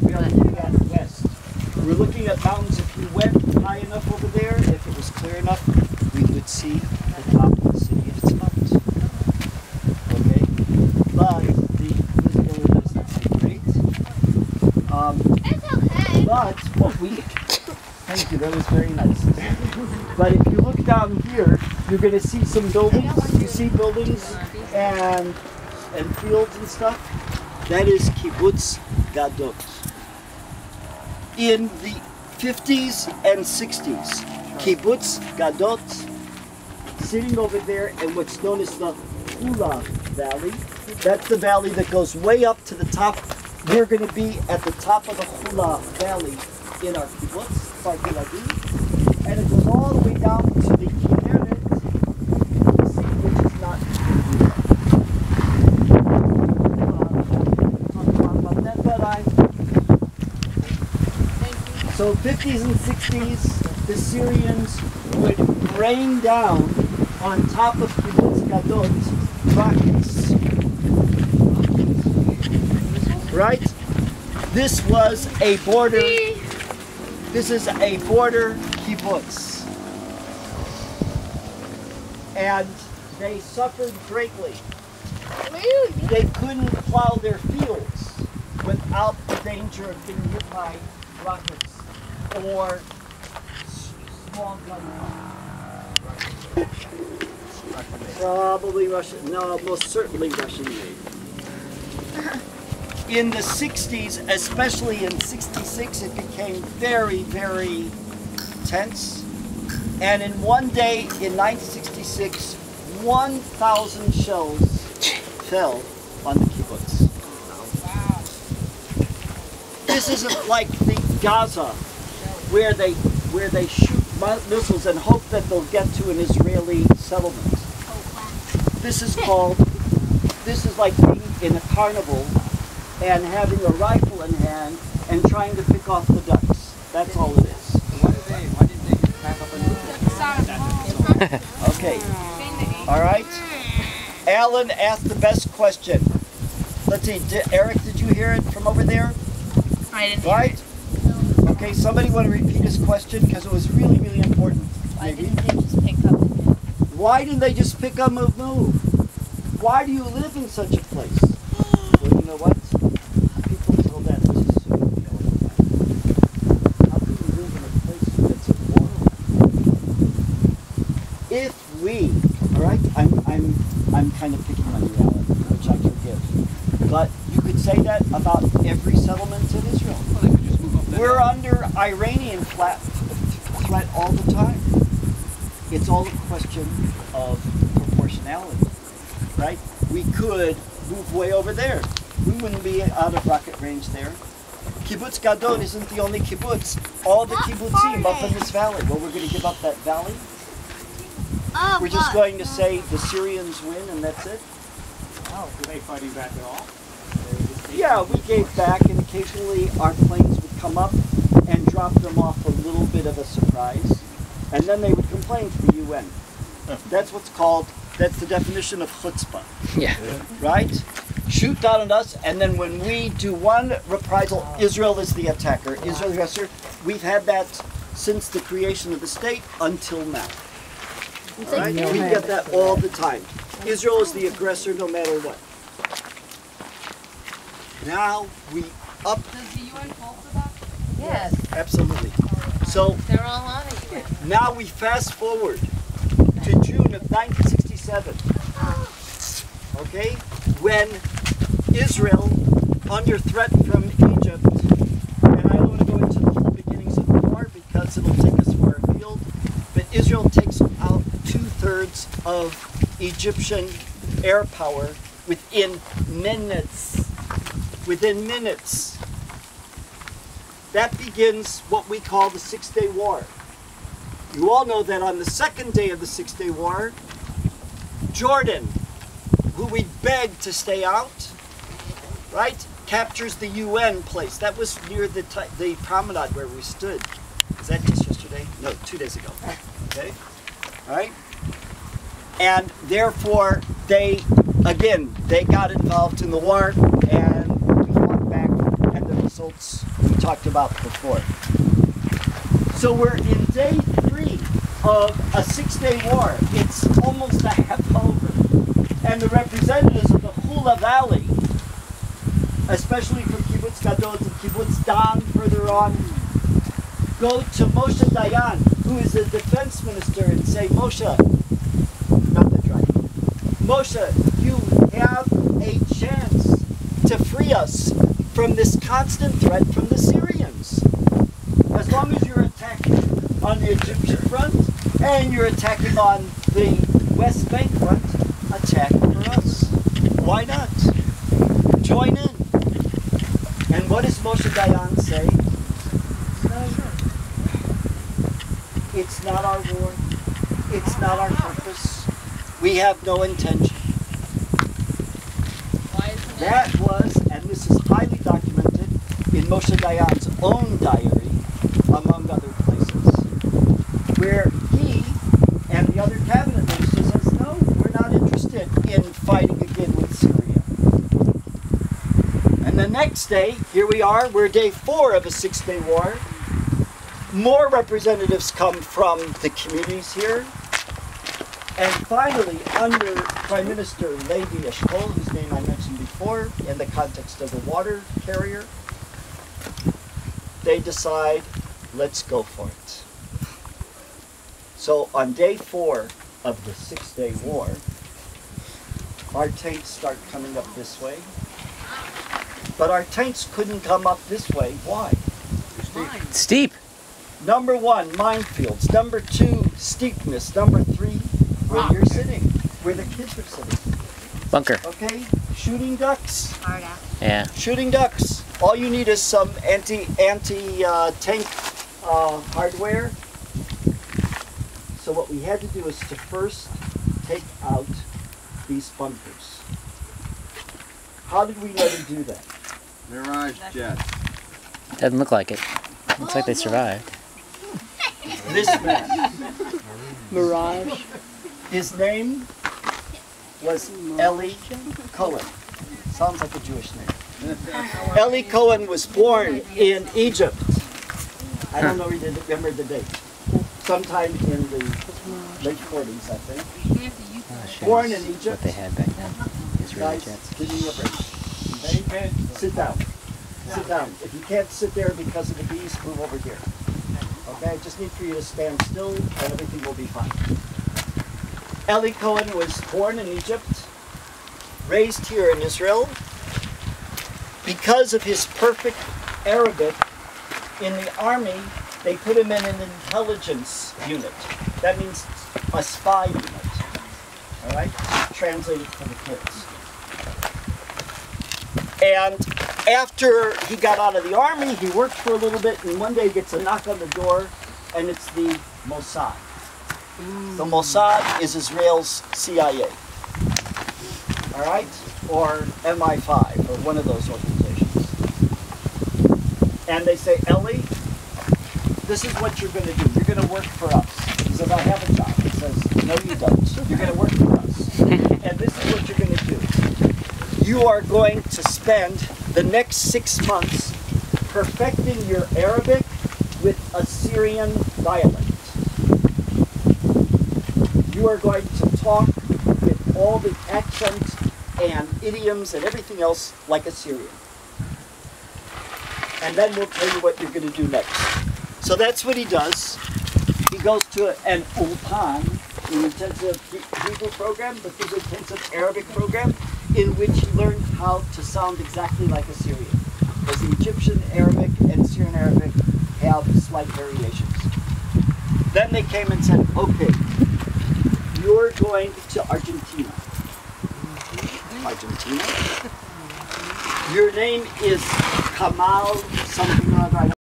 We are looking at west. We're looking at mountains. If you went high enough over there, if it was clear enough, we would see the top of the city and its mountains. Okay? But the visibility is not so great. It's okay. But what we... Thank you, that was very nice. But if you look down here, you're going to see some buildings. You see buildings and fields and stuff. That is Kibbutz Gadot. In the 50s and 60s, Kibbutz Gadot, sitting over there in what's known as the Hula Valley. That's the valley that goes way up to the top. We're going to be at the top of the Hula Valley in our kibbutz, and it goes all the way down to the Kinneret Sea, which is not talk about that, but so 50s and 60s, the Syrians would rain down on top of Kibbutz Gadot rockets. Right? This was a border. This is a border kibbutz. And they suffered greatly. They couldn't plow their fields without the danger of being hit by rockets or small gun. Probably Russian, no, most certainly Russian made. In the 60s, especially in 66, it became very, very tense. And in one day in 1966, 1,000 shells fell on the kibbutz. This isn't like the Gaza, where they shoot missiles and hope that they'll get to an Israeli settlement. This is like being in a carnival and having a rifle in hand and trying to pick off the ducks. That's all it is. Why didn't they just pack up and move? Okay. All right. Alan asked the best question. Let's see. Eric, did you hear it from over there? I didn't Right? hear it. Okay, somebody want to repeat his question because it was really, really important. Why didn't they just pick up and move? Why didn't they just pick up and move? Why do you live in such a place? Well, you know what? People tell that this is so how can you live in a place that's immoral? If we, all right, I'm kind of picking on you, Alan, which I forgive, but you could say that about every settlement in Israel. Well, they could just move up there. We're under Iranian threat all the time. It's all a question of proportionality, right? We could move way over there. We wouldn't be out of rocket range there. Kibbutz Gadot isn't the only kibbutz. All the kibbutzim up in this valley. Well, we're going to give up that valley. We're just going to say the Syrians win and that's it. Oh, were they fighting back at all? Yeah, we gave back, and occasionally our planes would come up and drop them off a little bit of a surprise, and then they would complain to the UN. That's what's called, that's the definition of chutzpah. Yeah. Right? Shoot down at us, and then when we do one reprisal, Israel is the attacker, Israel the aggressor. We've had that since the creation of the state until now. Right? We get that all the time. Israel is the aggressor no matter what. Now we up. Does the UN call for that? Yes. Absolutely. So They're all on it. now we fast forward to June of 1967. Okay? When Israel, under threat from Egypt, and I don't want to go into the whole beginnings of the war because it'll take us far afield, but Israel takes out 2/3 of Egyptian air power within minutes. Within minutes. That begins what we call the 6-Day War. You all know that on the second day of the 6-Day War, Jordan, who we begged to stay out, right, captures the UN place. That was near the promenade where we stood. Is that just yesterday? No, 2 days ago. Okay? All right? And therefore, they got involved in the war, and we fought back, and the result goats we talked about before. So we're in day 3 of a 6-day war. It's almost a half over. And the representatives of the Hula Valley, especially from Kibbutz Gadot and Kibbutz Dan further on, go to Moshe Dayan, who is the defense minister, and say, Moshe, not the dragon, Moshe, you have a chance to free us from this constant threat from the Syrians. As long as you're attacking on the Egyptian front and you're attacking on the West Bank front, attack for us. Why not? Join in. And what does Moshe Dayan say? It's not our war. It's not our purpose. We have no intention. That was, and this is highly documented in Moshe Dayan's own diary, among other places, where he and the other cabinet ministers says, no, we're not interested in fighting again with Syria. And the next day, here we are, we're day 4 of a 6-day war. More representatives come from the communities here. And finally, under Prime Minister Levi Eshkol, whose name I mentioned before, in the context of the water carrier, they decide, let's go for it. So on day 4 of the 6-day war, our tanks start coming up this way. But our tanks couldn't come up this way. Why? Steep. Number 1, minefields. Number 2, steepness. Number 3, where you're sitting, where the kids are sitting. Bunker. Okay? Shooting ducks. Yeah. Shooting ducks. All you need is some anti-tank hardware. So what we had to do is to first take out these bunkers. How did we know to do that? Mirage jet. Doesn't look like it. Looks like they survived. This man. Mirage. His name was Eli Cohen. Sounds like a Jewish name. Eli Cohen was born in Egypt. I don't know, remember the date. Sometime in the late 40s, I think. Born in Egypt. What they had back then. Israeli Guys, jets. give me a break. Okay? Sit down. Sit down. If you can't sit there because of the bees, move over here. Okay? I just need for you to stand still and everything will be fine. Eli Cohen was born in Egypt, raised here in Israel. Because of his perfect Arabic, in the army, they put him in an intelligence unit. That means a spy unit. All right? Translated for the kids. And after he got out of the army, he worked for a little bit, and one day he gets a knock on the door, and it's the Mossad. The Mossad is Israel's CIA. All right? Or MI5, or one of those organizations. And they say, Eli, this is what you're going to do. You're going to work for us. He says, I have a job. He says, no, you don't. You're going to work for us. And this is what you're going to do. You are going to spend the next 6 months perfecting your Arabic with Assyrian dialect. You are going to talk with all the accents and idioms and everything else like Assyrian. And then we'll tell you what you're going to do next. So that's what he does. He goes to an ulpan, an intensive Hebrew program, but this intensive Arabic program, in which he learned how to sound exactly like Assyrian. Because the Egyptian Arabic and Syrian Arabic have slight variations. Then they came and said, okay, you're going to Argentina. Argentina. Your name is Kamal something or other.